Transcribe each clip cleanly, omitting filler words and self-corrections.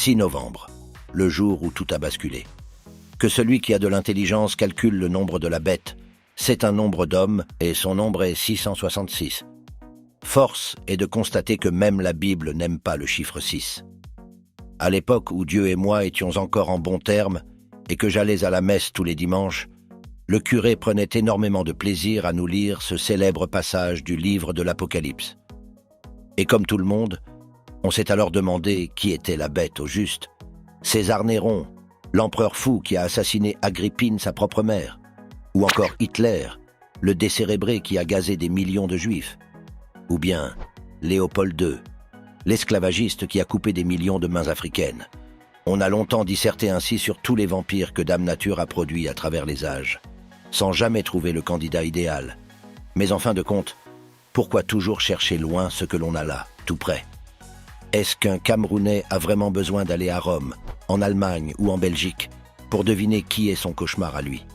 6 novembre, le jour où tout a basculé. Que celui qui a de l'intelligence calcule le nombre de la bête, c'est un nombre d'hommes et son nombre est 666. Force est de constater que même la Bible n'aime pas le chiffre 6. À l'époque où Dieu et moi étions encore en bons termes et que j'allais à la messe tous les dimanches, le curé prenait énormément de plaisir à nous lire ce célèbre passage du livre de l'Apocalypse. Et comme tout le monde, on s'est alors demandé qui était la bête au juste. César Néron, l'empereur fou qui a assassiné Agrippine, sa propre mère, ou encore Hitler, le décérébré qui a gazé des millions de juifs, ou bien Léopold II, l'esclavagiste qui a coupé des millions de mains africaines. On a longtemps disserté ainsi sur tous les vampires que Dame Nature a produits à travers les âges, sans jamais trouver le candidat idéal. Mais en fin de compte, pourquoi toujours chercher loin ce que l'on a là, tout près? Est-ce qu'un Camerounais a vraiment besoin d'aller à Rome, en Allemagne ou en Belgique, pour deviner qui est son cauchemar à lui?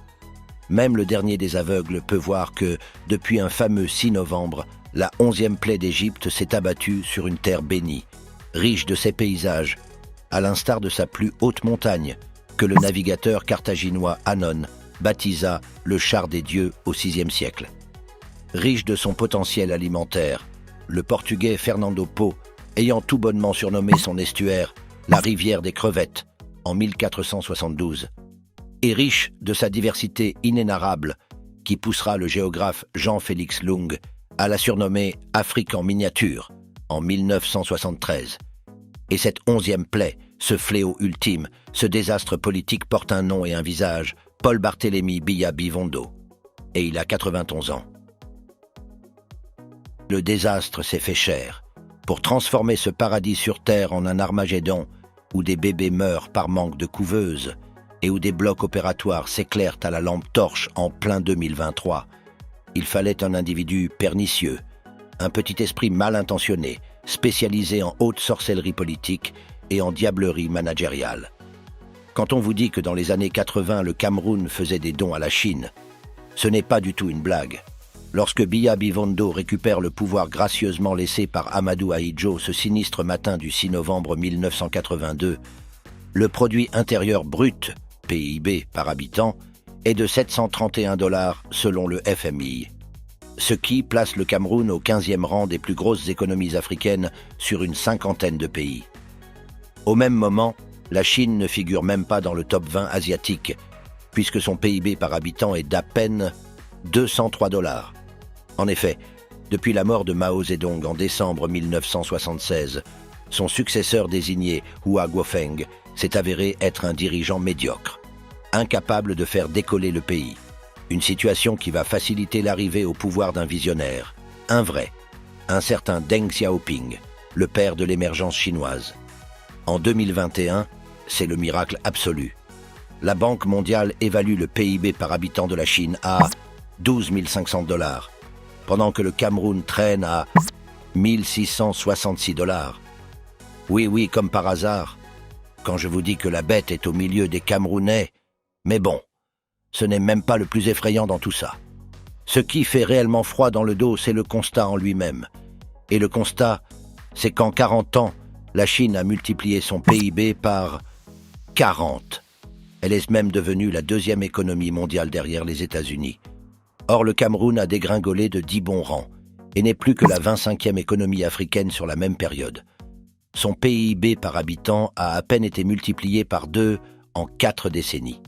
Même le dernier des aveugles peut voir que, depuis un fameux 6 novembre, la 11e plaie d'Égypte s'est abattue sur une terre bénie, riche de ses paysages, à l'instar de sa plus haute montagne, que le navigateur carthaginois Hannon baptisa le char des dieux au VIe siècle. Riche de son potentiel alimentaire, le portugais Fernando Po, ayant tout bonnement surnommé son estuaire la rivière des crevettes en 1472, et riche de sa diversité inénarrable qui poussera le géographe Jean-Félix Lung à la surnommer Afrique en miniature en 1973. Et cette 11e plaie, ce fléau ultime, ce désastre politique porte un nom et un visage, Paul Barthélemy Biya Bivondo. Et il a 91 ans. Le désastre s'est fait cher. Pour transformer ce paradis sur terre en un Armageddon, où des bébés meurent par manque de couveuse, et où des blocs opératoires s'éclairent à la lampe torche en plein 2023, il fallait un individu pernicieux, un petit esprit mal intentionné, spécialisé en haute sorcellerie politique et en diablerie managériale. Quand on vous dit que dans les années 80, le Cameroun faisait des dons à la Chine, ce n'est pas du tout une blague. Lorsque Biya Bivondo récupère le pouvoir gracieusement laissé par Amadou Ahidjo ce sinistre matin du 6 novembre 1982, le produit intérieur brut, PIB par habitant, est de 731 $ selon le FMI, ce qui place le Cameroun au 15e rang des plus grosses économies africaines sur une cinquantaine de pays. Au même moment, la Chine ne figure même pas dans le top 20 asiatique, puisque son PIB par habitant est d'à peine 203 $. En effet, depuis la mort de Mao Zedong en décembre 1976, son successeur désigné, Hua Guofeng, s'est avéré être un dirigeant médiocre, incapable de faire décoller le pays. Une situation qui va faciliter l'arrivée au pouvoir d'un visionnaire, un vrai, un certain Deng Xiaoping, le père de l'émergence chinoise. En 2021, c'est le miracle absolu. La Banque mondiale évalue le PIB par habitant de la Chine à 12 500 $, pendant que le Cameroun traîne à 1 666 $. Oui, comme par hasard, quand je vous dis que la bête est au milieu des Camerounais, mais bon, ce n'est même pas le plus effrayant dans tout ça. Ce qui fait réellement froid dans le dos, c'est le constat en lui-même. Et le constat, c'est qu'en 40 ans, la Chine a multiplié son PIB par 40. Elle est même devenue la 2e économie mondiale derrière les États-Unis. Or, le Cameroun a dégringolé de 10 bons rangs et n'est plus que la 25e économie africaine sur la même période. Son PIB par habitant a à peine été multiplié par 2 en 4 décennies.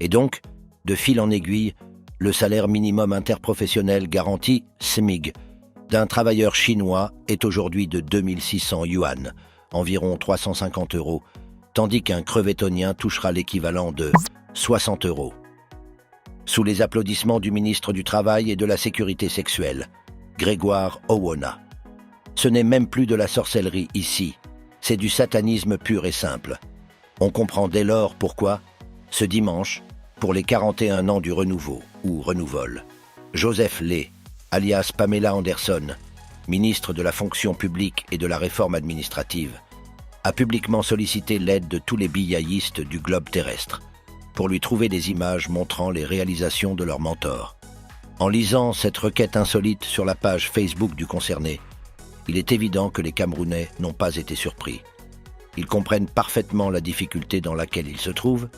Et donc, de fil en aiguille, le salaire minimum interprofessionnel garanti, SMIG, d'un travailleur chinois est aujourd'hui de 2600 yuan, environ 350 €, tandis qu'un crevettonien touchera l'équivalent de 60 €. Sous les applaudissements du ministre du Travail et de la Sécurité sexuelle, Grégoire Owona. Ce n'est même plus de la sorcellerie ici, c'est du satanisme pur et simple. On comprend dès lors pourquoi, ce dimanche, pour les 41 ans du renouveau, ou renouvol, Joseph Lay, alias Pamela Anderson, ministre de la fonction publique et de la réforme administrative, a publiquement sollicité l'aide de tous les biyaïstes du globe terrestre pour lui trouver des images montrant les réalisations de leur mentor. En lisant cette requête insolite sur la page Facebook du concerné, il est évident que les Camerounais n'ont pas été surpris. Ils comprennent parfaitement la difficulté dans laquelle ils se trouvent,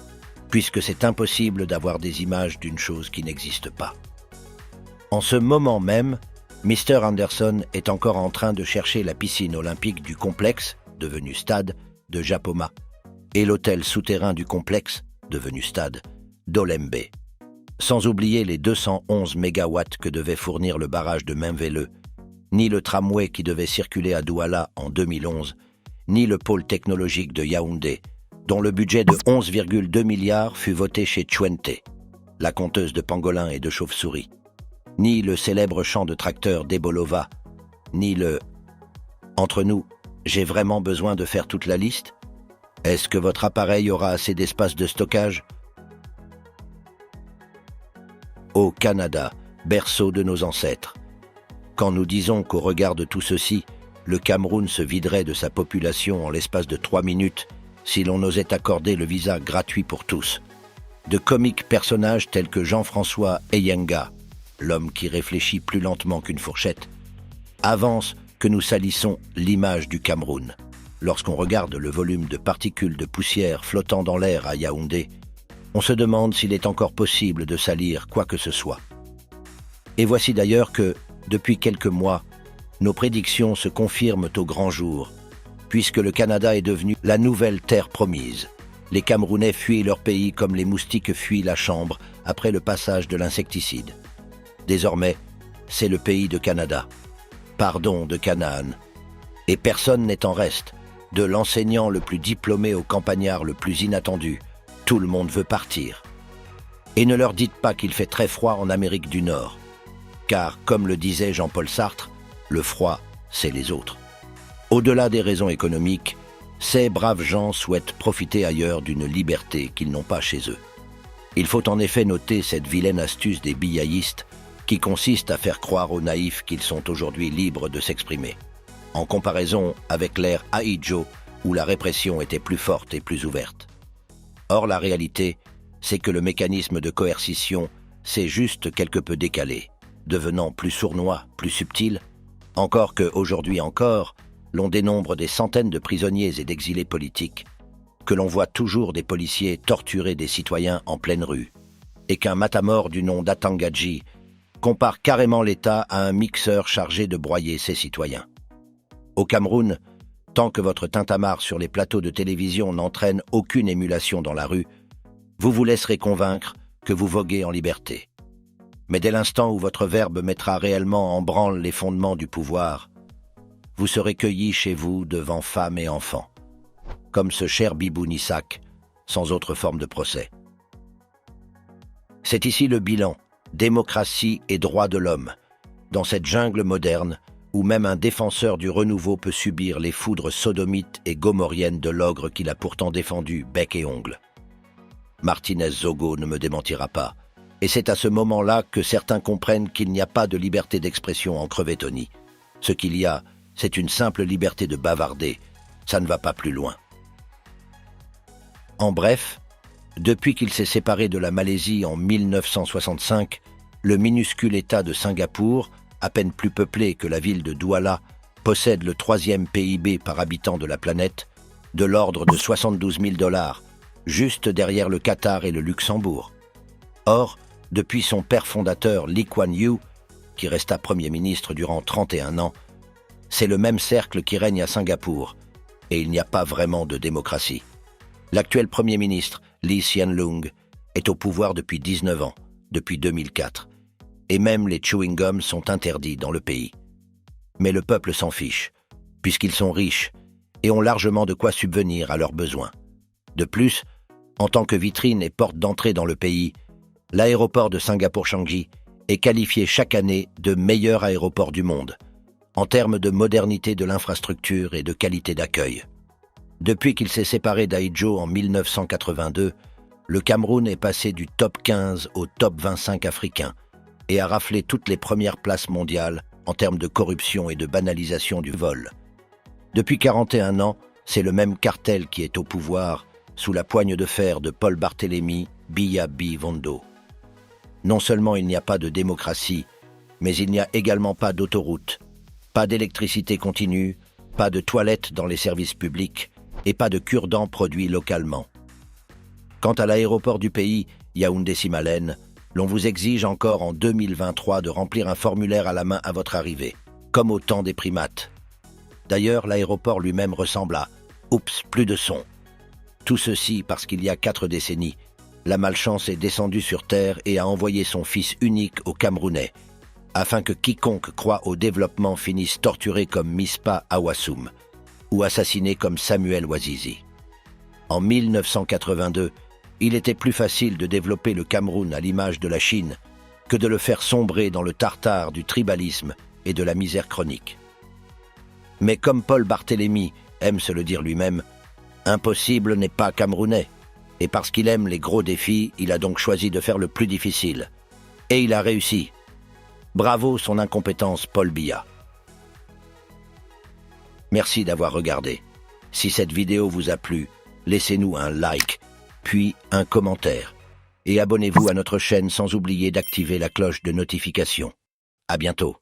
puisque c'est impossible d'avoir des images d'une chose qui n'existe pas. En ce moment même, Mr. Anderson est encore en train de chercher la piscine olympique du complexe, devenu stade, de Japoma, et l'hôtel souterrain du complexe, devenu stade, d'Olembe. Sans oublier les 211 mégawatts que devait fournir le barrage de Mempheleu, ni le tramway qui devait circuler à Douala en 2011, ni le pôle technologique de Yaoundé, dont le budget de 11,2 milliards fut voté chez Tchouenté, la conteuse de pangolins et de chauves-souris, ni le célèbre champ de tracteurs d'Ebolova, ni le... Entre nous, j'ai vraiment besoin de faire toute la liste? Est-ce que votre appareil aura assez d'espace de stockage? Au Canada, berceau de nos ancêtres. Quand nous disons qu'au regard de tout ceci, le Cameroun se viderait de sa population en l'espace de 3 minutes si l'on osait accorder le visa gratuit pour tous. De comiques personnages tels que Jean-François Eyenga, l'homme qui réfléchit plus lentement qu'une fourchette, avancent que nous salissons l'image du Cameroun. Lorsqu'on regarde le volume de particules de poussière flottant dans l'air à Yaoundé, on se demande s'il est encore possible de salir quoi que ce soit. Et voici d'ailleurs que, depuis quelques mois, nos prédictions se confirment au grand jour, puisque le Canada est devenu la nouvelle terre promise. Les Camerounais fuient leur pays comme les moustiques fuient la chambre après le passage de l'insecticide. Désormais, c'est le pays de Canada. Pardon, de Canaan. Et personne n'est en reste. De l'enseignant le plus diplômé au campagnard le plus inattendu, tout le monde veut partir. Et ne leur dites pas qu'il fait très froid en Amérique du Nord. Car, comme le disait Jean-Paul Sartre, le froid, c'est les autres. Au-delà des raisons économiques, ces braves gens souhaitent profiter ailleurs d'une liberté qu'ils n'ont pas chez eux. Il faut en effet noter cette vilaine astuce des billaïstes qui consiste à faire croire aux naïfs qu'ils sont aujourd'hui libres de s'exprimer, en comparaison avec l'ère Ahidjo où la répression était plus forte et plus ouverte. Or, la réalité, c'est que le mécanisme de coercition s'est juste quelque peu décalé, devenant plus sournois, plus subtil, encore qu'aujourd'hui encore, l'on dénombre des centaines de prisonniers et d'exilés politiques, que l'on voit toujours des policiers torturer des citoyens en pleine rue, et qu'un matamor du nom d'Atangadji compare carrément l'État à un mixeur chargé de broyer ses citoyens. Au Cameroun, tant que votre tintamarre sur les plateaux de télévision n'entraîne aucune émulation dans la rue, vous vous laisserez convaincre que vous voguez en liberté. Mais dès l'instant où votre verbe mettra réellement en branle les fondements du pouvoir, vous serez cueilli chez vous devant femmes et enfants, comme ce cher Bibou Nissak, sans autre forme de procès. C'est ici le bilan, démocratie et droits de l'homme, dans cette jungle moderne où même un défenseur du renouveau peut subir les foudres sodomites et gomorriennes de l'ogre qu'il a pourtant défendu bec et ongles. Martinez Zogo ne me démentira pas, et c'est à ce moment-là que certains comprennent qu'il n'y a pas de liberté d'expression en Crevétonie. Ce qu'il y a, c'est une simple liberté de bavarder, ça ne va pas plus loin. En bref, depuis qu'il s'est séparé de la Malaisie en 1965, le minuscule État de Singapour, à peine plus peuplé que la ville de Douala, possède le 3e PIB par habitant de la planète, de l'ordre de 72 000 $, juste derrière le Qatar et le Luxembourg. Or, depuis son père fondateur Lee Kuan Yew, qui resta Premier ministre durant 31 ans, c'est le même cercle qui règne à Singapour, et il n'y a pas vraiment de démocratie. L'actuel Premier ministre, Lee Hsien Loong, est au pouvoir depuis 19 ans, depuis 2004, et même les chewing-gums sont interdits dans le pays. Mais le peuple s'en fiche, puisqu'ils sont riches et ont largement de quoi subvenir à leurs besoins. De plus, en tant que vitrine et porte d'entrée dans le pays, l'aéroport de Singapour-Changi est qualifié chaque année de meilleur aéroport du monde, en termes de modernité de l'infrastructure et de qualité d'accueil. Depuis qu'il s'est séparé d'Ahidjo en 1982, le Cameroun est passé du top 15 au top 25 africain et a raflé toutes les premières places mondiales en termes de corruption et de banalisation du vol. Depuis 41 ans, c'est le même cartel qui est au pouvoir sous la poigne de fer de Paul Barthélémy Biya Bivondo. Non seulement il n'y a pas de démocratie, mais il n'y a également pas d'autoroute, pas d'électricité continue, pas de toilettes dans les services publics, et pas de cure-dents produits localement. Quant à l'aéroport du pays, Yaoundé-Simalène, l'on vous exige encore en 2023 de remplir un formulaire à la main à votre arrivée, comme au temps des primates. D'ailleurs, l'aéroport lui-même ressemble à « Oups, plus de son ». Tout ceci parce qu'il y a 4 décennies, la malchance est descendue sur terre et a envoyé son fils unique aux Camerounais, afin que quiconque croit au développement finisse torturé comme Mispa Awassoum ou assassiné comme Samuel Ouazizi. En 1982, il était plus facile de développer le Cameroun à l'image de la Chine que de le faire sombrer dans le tartare du tribalisme et de la misère chronique. Mais comme Paul Barthélemy aime se le dire lui-même, impossible n'est pas camerounais, et parce qu'il aime les gros défis, il a donc choisi de faire le plus difficile. Et il a réussi. Bravo son incompétence, Paul Biya. Merci d'avoir regardé. Si cette vidéo vous a plu, laissez-nous un like, puis un commentaire. Et abonnez-vous à notre chaîne sans oublier d'activer la cloche de notification. À bientôt.